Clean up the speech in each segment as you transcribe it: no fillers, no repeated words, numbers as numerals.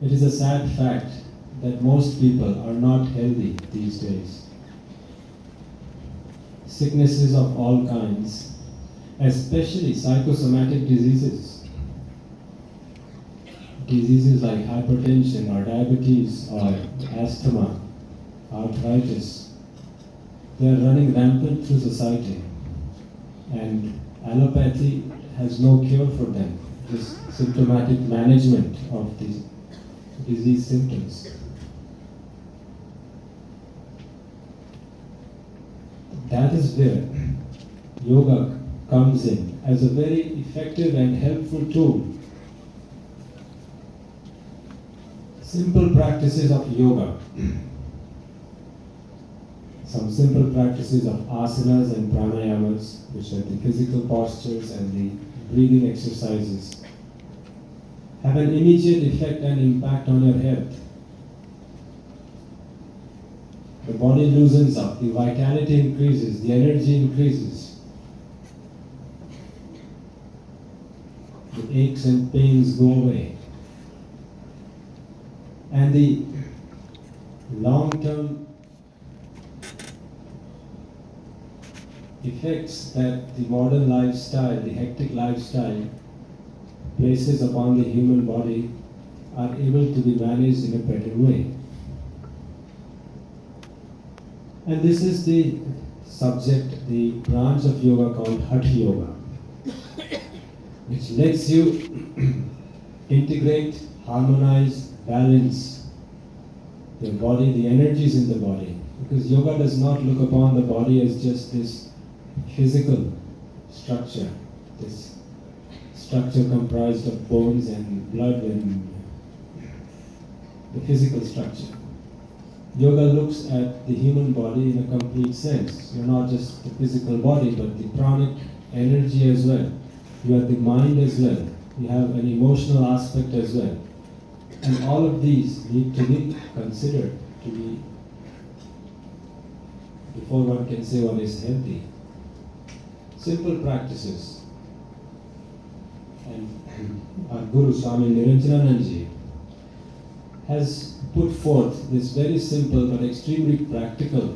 It is a sad fact that most people are not healthy these days. Sicknesses of all kinds, especially psychosomatic diseases. Diseases like hypertension or diabetes or asthma, arthritis, they are running rampant through society, and allopathy has no cure for them. This symptomatic management of these disease symptoms. That is where yoga comes in as a very effective and helpful tool. Simple practices of yoga. Some simple practices of asanas and pranayamas, which are the physical postures and the breathing exercises, have an immediate effect and impact on your health. The body loosens up, the vitality increases, the energy increases. The aches and pains go away. And the long-term effects that the modern lifestyle, the hectic lifestyle, places upon the human body are able to be managed in a better way. And this is the subject, the branch of yoga called Hatha Yoga, which lets you integrate, harmonize, balance your body, the energies in the body. Because yoga does not look upon the body as just this physical structure, this structure comprised of bones and blood and the physical structure. Yoga looks at the human body in a complete sense. You're not just the physical body, but the pranic energy as well. You are the mind as well. You have an emotional aspect as well. And all of these need to be considered to be, before one can say one is healthy. Simple practices. And our Guru Swami Niranjananandji has put forth this very simple but extremely practical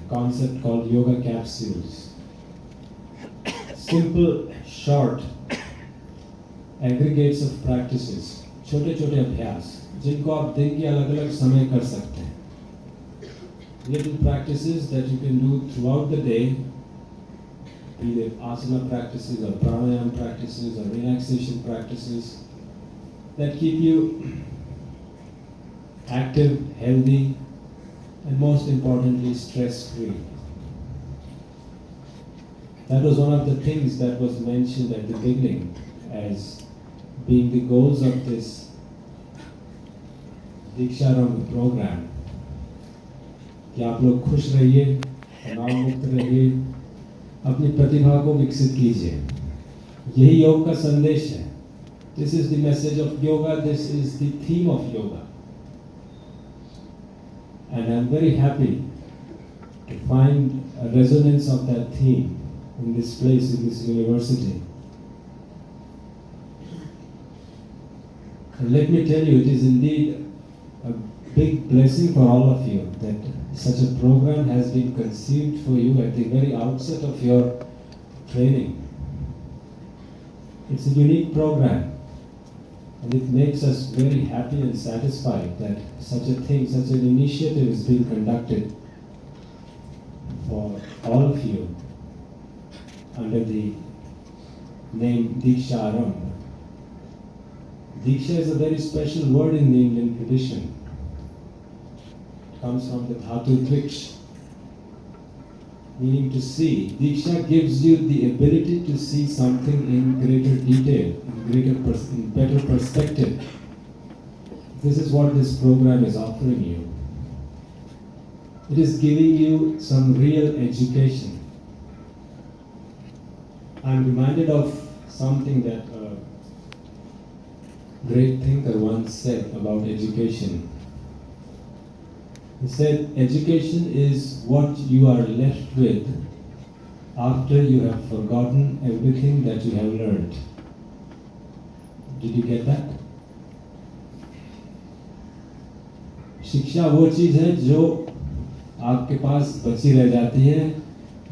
concept called yoga capsules. Simple, short aggregates of practices, छोटे छोटे अभ्यास जिनको आप दिन के अलग अलग समय कर सकते हैं. Little practices that you can do throughout the day, be they asana practices or pranayama practices or relaxation practices that keep you active, healthy, and most importantly, stress-free. That was one of the things that was mentioned at the beginning as being the goals of this Dikshaaarambh program. कि आप लोग खुश रहिए, तनाव मुक्त रहिए, अपनी प्रतिभा को विकसित कीजिए. यही योग का संदेश है. This is the message of yoga, this is the theme of yoga. And I'm very happy to find a resonance of that theme in this place, in this university. And let me tell you, it is indeed a big blessing for all of you that such a program has been conceived for you at the very outset of your training. It's a unique program. And it makes us very happy and satisfied that such a thing, such an initiative is being conducted for all of you under the name Dikshaaarambh. Diksha is a very special word in the Indian tradition. It comes from the dhatu Diksh, meaning to see. Diksha gives you the ability to see something in greater detail, in better perspective. This is what this program is offering you. It is giving you some real education. I'm reminded of something that a great thinker once said about education. He said, education is what you are left with after you have forgotten everything that you have learned. Did you get that? शिक्षा वो चीज़ है जो आपके पास बची रह जाती है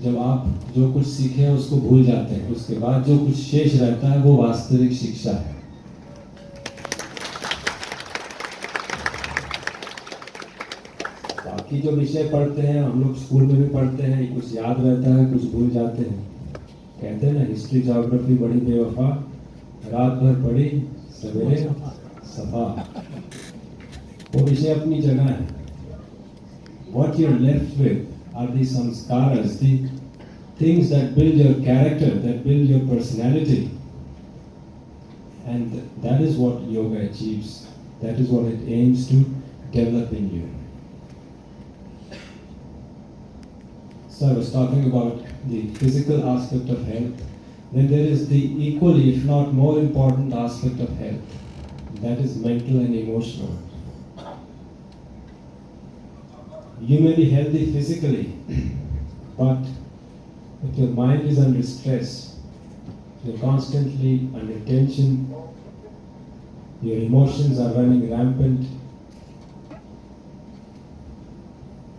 जब आप जो कुछ सीखे हैं उसको भूल जाते हैं। उसके बाद जो कुछ शेष रहता है वो वास्तविक शिक्षा है। बाकी जो विषय पढ़ते हैं हम लोग स्कूल में भी पढ़ते हैं, कुछ याद रहता है कुछ भूल जाते हैं। कहते हैं ना, हिस्ट्री ज्योग्राफी बड़ी बेवफा, रात भर पढ़ी सवेरे सफा। वो विषय अपनी जगह है। What you're left with are the samskaras, the things that build your character, that build your personality. And that is what yoga achieves. That is what it aims to develop in you. So I was talking about the physical aspect of health. Then there is the equally, if not more important aspect of health. That is mental and emotional. You may be healthy physically, but if your mind is under stress, you're constantly under tension, your emotions are running rampant,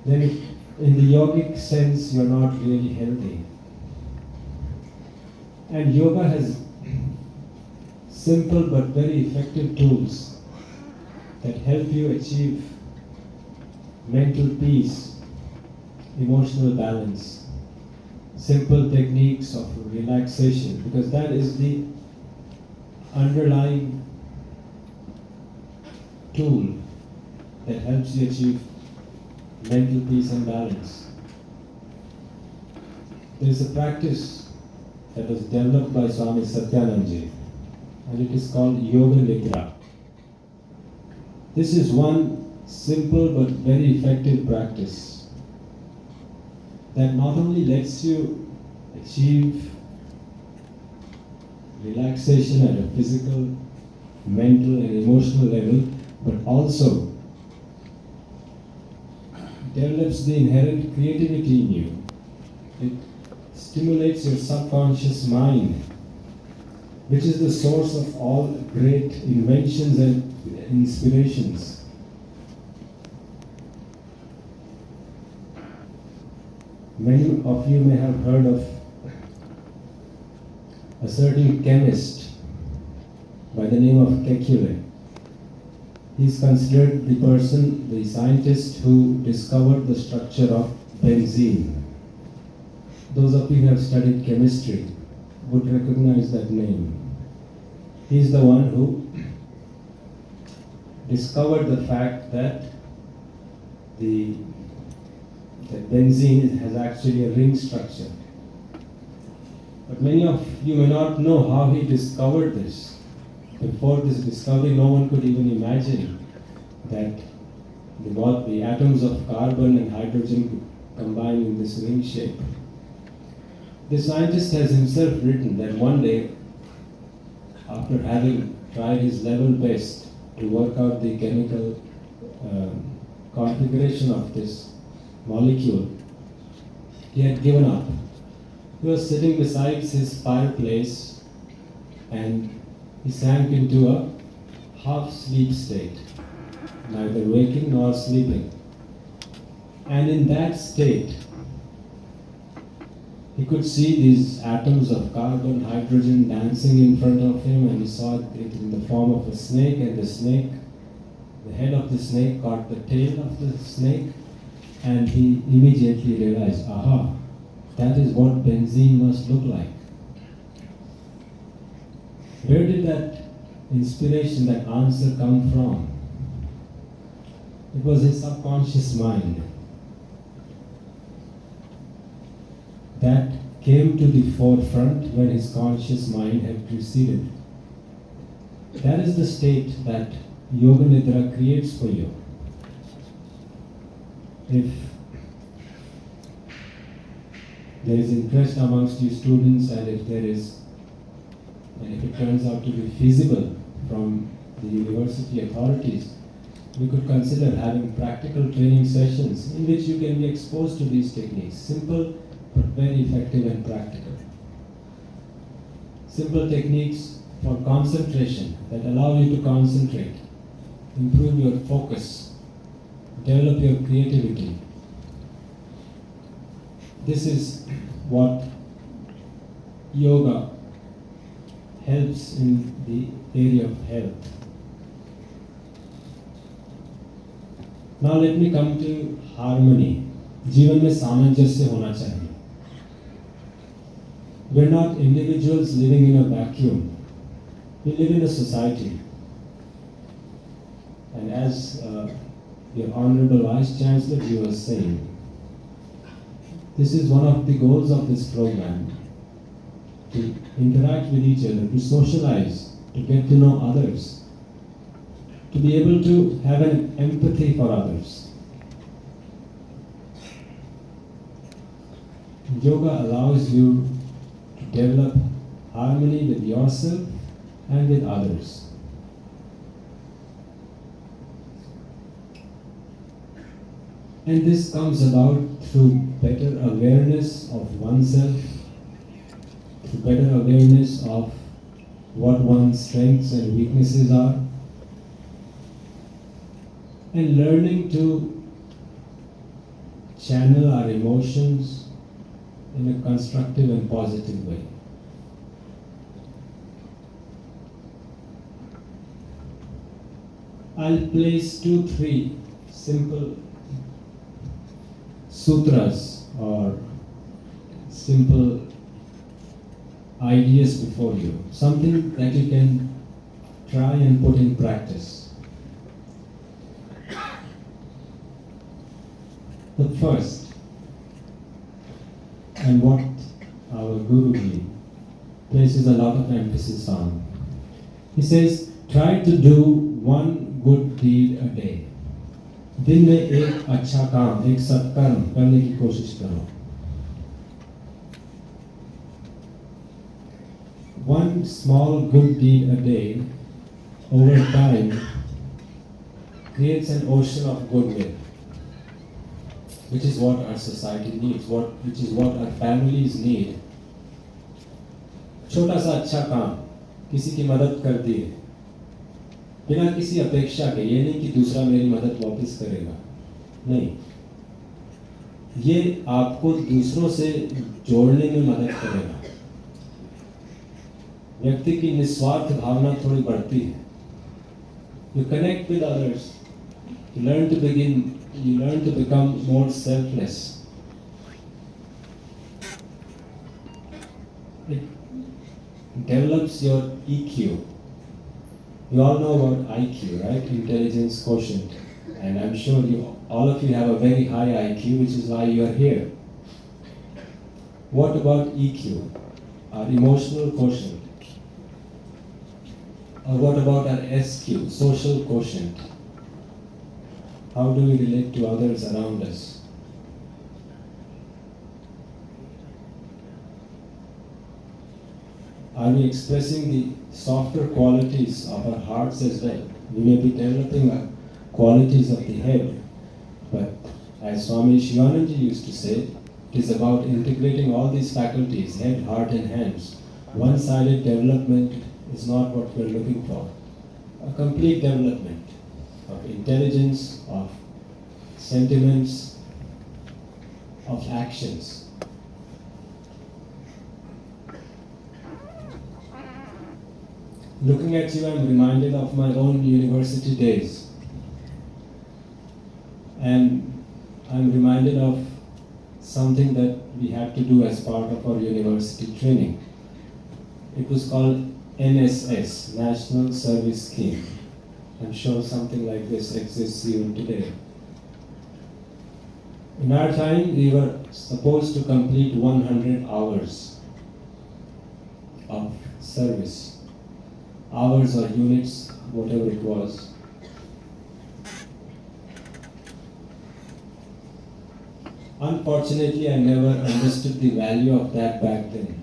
then in the yogic sense, you're not really healthy. And yoga has simple but very effective tools that help you achieve mental peace, emotional balance, simple techniques of relaxation, because that is the underlying tool that helps you achieve mental peace and balance. There is a practice that was developed by Swami Satyanandji, and it is called Yoga Nidra. This is one simple but very effective practice that not only lets you achieve relaxation at a physical, mental and emotional level, but also develops the inherent creativity in you. It stimulates your subconscious mind, which is the source of all great inventions and inspirations. Many of you may have heard of a certain chemist by the name of Kekule. He is considered the scientist who discovered the structure of benzene. Those of you who have studied chemistry would recognize that name. He is the one who discovered the fact that the benzene has actually a ring structure. But many of you may not know how he discovered this. Before this discovery, no one could even imagine that the atoms of carbon and hydrogen could combine in this ring shape. The scientist has himself written that one day, after having tried his level best to work out the chemical configuration of this molecule, he had given up. He was sitting beside his fireplace and he sank into a half-sleep state, neither waking nor sleeping. And in that state, he could see these atoms of carbon, hydrogen dancing in front of him, and he saw it in the form of a snake, and the head of the snake caught the tail of the snake, and he immediately realized, aha, that is what benzene must look like. Where did that inspiration, that answer come from? It was his subconscious mind that came to the forefront when his conscious mind had preceded. That is the state that Yoga Nidra creates for you. If there is interest amongst you students, and if it turns out to be feasible from the university authorities, we could consider having practical training sessions in which you can be exposed to these techniques. Simple but very effective and practical. Simple techniques for concentration that allow you to concentrate, improve your focus, develop your creativity. This is what yoga helps in the area of health. Now let me come to harmony. जीवन में सामंजस्य होना चाहिए. We're not individuals living in a vacuum. We live in a society. And as your Honorable Vice Chancellor ji was saying, this is one of the goals of this program, to interact with each other, to socialize, to get to know others, to be able to have an empathy for others. Yoga allows you to develop harmony with yourself and with others. And this comes about through better awareness of oneself, through better awareness of what one's strengths and weaknesses are, and learning to channel our emotions in a constructive and positive way. I'll place 2-3 simple sutras or simple ideas before you, something that you can try and put in practice. The first, and what our Guruji places a lot of emphasis on, he says, try to do one good deed a day. दिन में एक अच्छा काम, एक सत्कर्म करने की कोशिश करो. One small good deed a day over time creates an ocean of goodwill, which is what our society needs, which is what our families need. छोटा सा अच्छा काम, किसी की मदद कर दिए, बिना किसी अपेक्षा के. ये नहीं कि दूसरा मेरी मदद वापस करेगा, नहीं. ये आपको दूसरों से जोड़ने में मदद करेगा. व्यक्ति की निस्वार्थ भावना थोड़ी बढ़ती है. You connect with others. You learn to become more selfless. It develops your EQ. You all know about IQ, right? Intelligence quotient. And I'm sure all of you have a very high IQ, which is why you are here. What about EQ? Our emotional quotient. Or what about our SQ, social quotient? How do we relate to others around us? Are we expressing the softer qualities of our hearts as well? We may be developing qualities of the head, but as Swami Shivananda used to say, it is about integrating all these faculties, head, heart and hands. One-sided development is not what we're looking for. A complete development of intelligence, of sentiments, of actions. Looking at you, I'm reminded of my own university days. And I'm reminded of something that we had to do as part of our university training. It was called NSS, National Service Scheme. I'm sure something like this exists even today. In our time, we were supposed to complete 100 hours of service. Hours or units, whatever it was. Unfortunately, I never understood the value of that back then.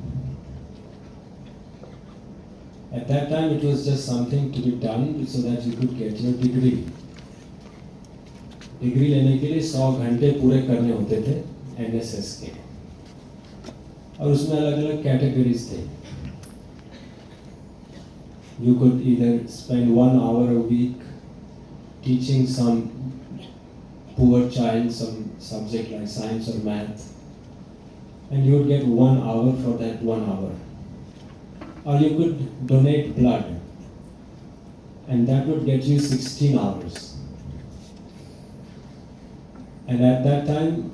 At that time, it was just something to be done so that you could get your degree. Degree लेने के लिए 100 घंटे पूरे करने होते थे NSS के, और उसमें अलग-अलग कैटेगरीज थे. You could either spend 1 hour a week teaching some poor child some subject like science or math, and you would get 1 hour for that 1 hour. Or you could donate blood, and that would get you 16 hours. And at that time,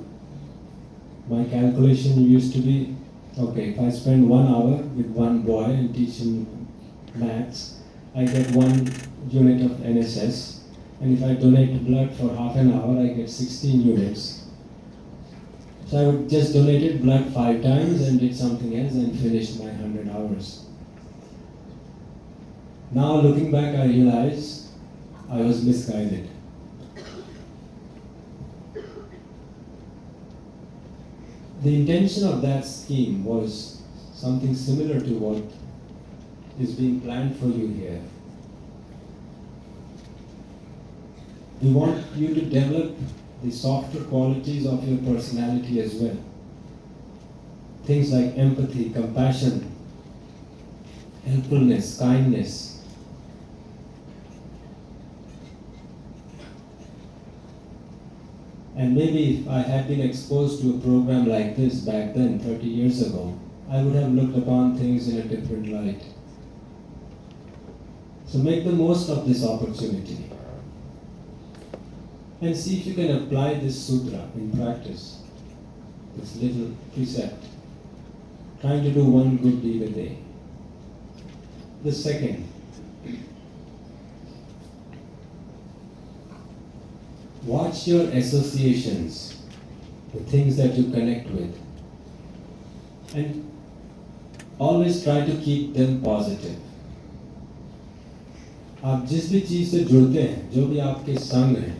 my calculation used to be, okay, if I spend 1 hour with one boy and teach him maths, I get 1 unit of NSS. And if I donate blood for half an hour, I get 16 units. So I would just donated blood 5 times and did something else and finished my 100 hours. Now looking back, I realize I was misguided. The intention of that scheme was something similar to what is being planned for you here. We want you to develop the softer qualities of your personality as well. Things like empathy, compassion, helpfulness, kindness. And maybe if I had been exposed to a program like this back then, 30 years ago, I would have looked upon things in a different light. So make the most of this opportunity. And see if you can apply this sutra in practice, this little precept, trying to do one good deed a day. The second, watch your associations, the things that you connect with, and always try to keep them positive. आप जिस भी चीज से जुड़ते हैं, जो भी आपके संग हैं,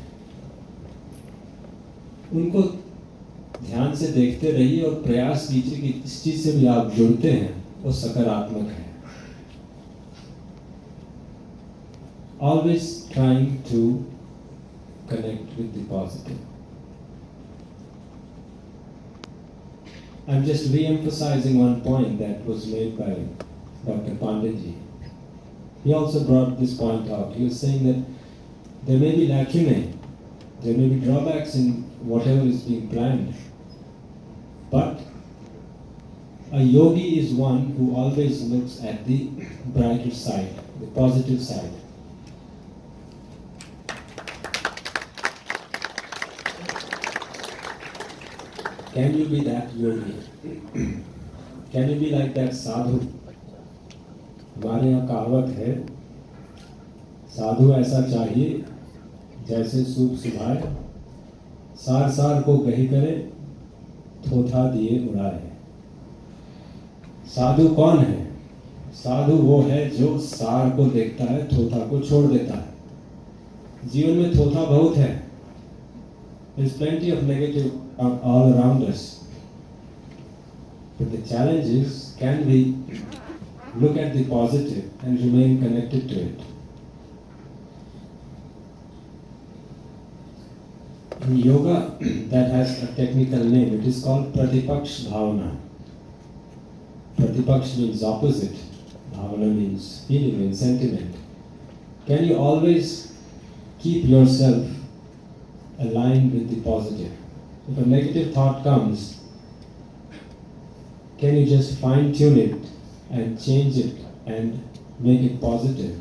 उनको ध्यान से देखते रहिए और प्रयास कीजिए कि इस चीज से भी आप जुड़ते हैं वो सकारात्मक है. Always trying to connect with the positive. I'm just re-emphasizing one point that was made by Dr. Panditji. He also brought this point out. He was saying that there may be lacunae, there may be drawbacks in whatever is being planned, but a yogi is one who always looks at the brighter side, the positive side. Can you be that yogi? Can you be like that sadhu? हमारे यहाँ कहावत है, साधु ऐसा चाहिए जैसे soup सुभाए, सार सार को कही करे, थोथा दिए उड़ाए. साधु कौन है? साधु वो है जो सार को देखता है, थोथा को छोड़ देता है. जीवन में थोथा बहुत है. There is plenty of negative all around us. But the challenge is, can we look at the positive and remain connected to it? In yoga, that has a technical name. It is called Pratipaksh Bhavana. Pratipaksh means opposite. Bhavana means feeling and sentiment. Can you always keep yourself aligned with the positive? If a negative thought comes, can you just fine-tune it and change it and make it positive?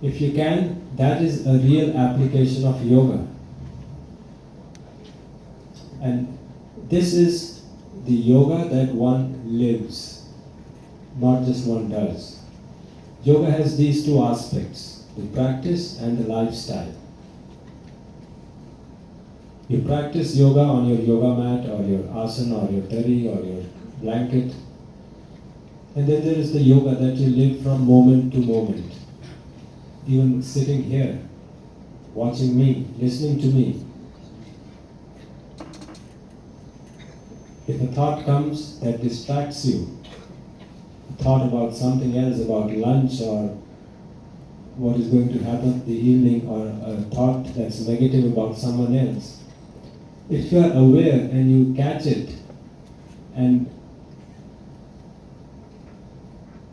If you can, that is a real application of yoga. And this is the yoga that one lives, not just one does. Yoga has these two aspects, the practice and the lifestyle. You practice yoga on your yoga mat or your asana or your dhari or your blanket. And then there is the yoga that you live from moment to moment. Even sitting here, watching me, listening to me. If a thought comes that distracts you, a thought about something else, about lunch or what is going to happen in the evening, or a thought that's negative about someone else, if you are aware and you catch it and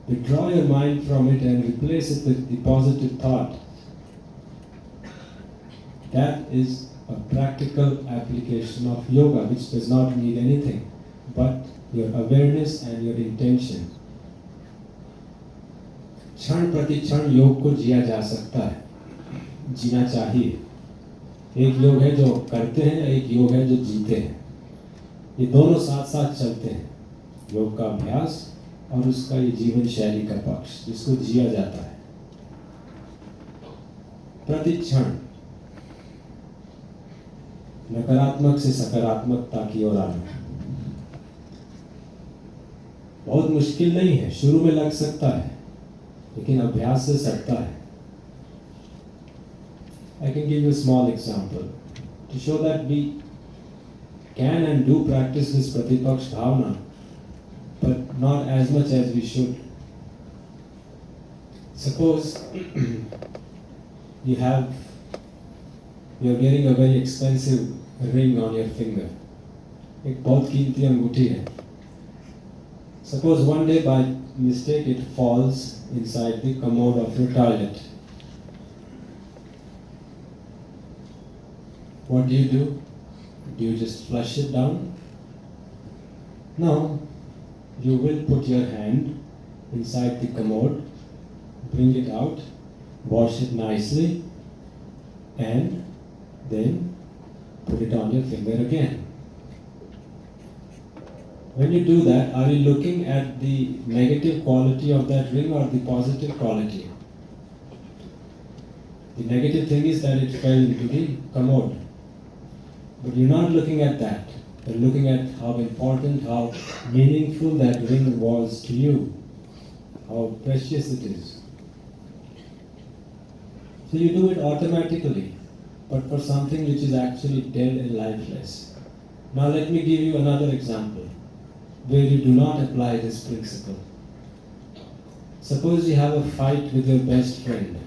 withdraw your mind from it and replace it with the positive thought, that is a practical application of yoga which does not need anything but your awareness and your intention. क्षण प्रति क्षण योग को जिया जा सकता है, जीना चाहिए. एक योग है जो करते हैं, एक योग है जो जीते हैं. ये दोनों साथ साथ चलते हैं. योग का अभ्यास और उसका ये जीवन शैली का पक्ष जिसको जिया जाता है. प्रति क्षण नकारात्मक से सकारात्मकता की ओर आना बहुत मुश्किल नहीं है. शुरू में लग सकता है लेकिन अभ्यास से सकता है. I can give you a small example to show that we can and do practice this pratipaksh bhavana, but not as much as we should. Suppose you're wearing a very expensive ring on your finger. एक बहुत कीमती अंगूठी है. Suppose one day by mistake it falls inside the commode of your toilet. What do? Do you just flush it down? No. You will put your hand inside the commode, bring it out, wash it nicely, and then put it on your finger again. When you do that, are you looking at the negative quality of that ring or the positive quality? The negative thing is that it fell into the commode. But you're not looking at that. You're looking at how important, how meaningful that ring was to you, how precious it is. So you do it automatically, but for something which is actually dead and lifeless. Now let me give you another example where you do not apply this principle. Suppose you have a fight with your best friend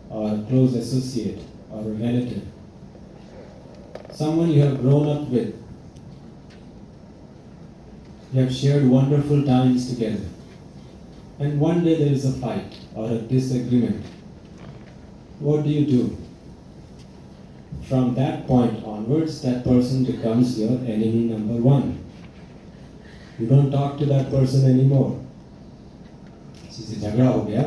or a close associate or a relative, someone you have grown up with. You have shared wonderful times together, and one day there is a fight or a disagreement. What do? From that point onwards, that person becomes your enemy number one. You don't talk to that person anymore. किसी से झगड़ा हो गया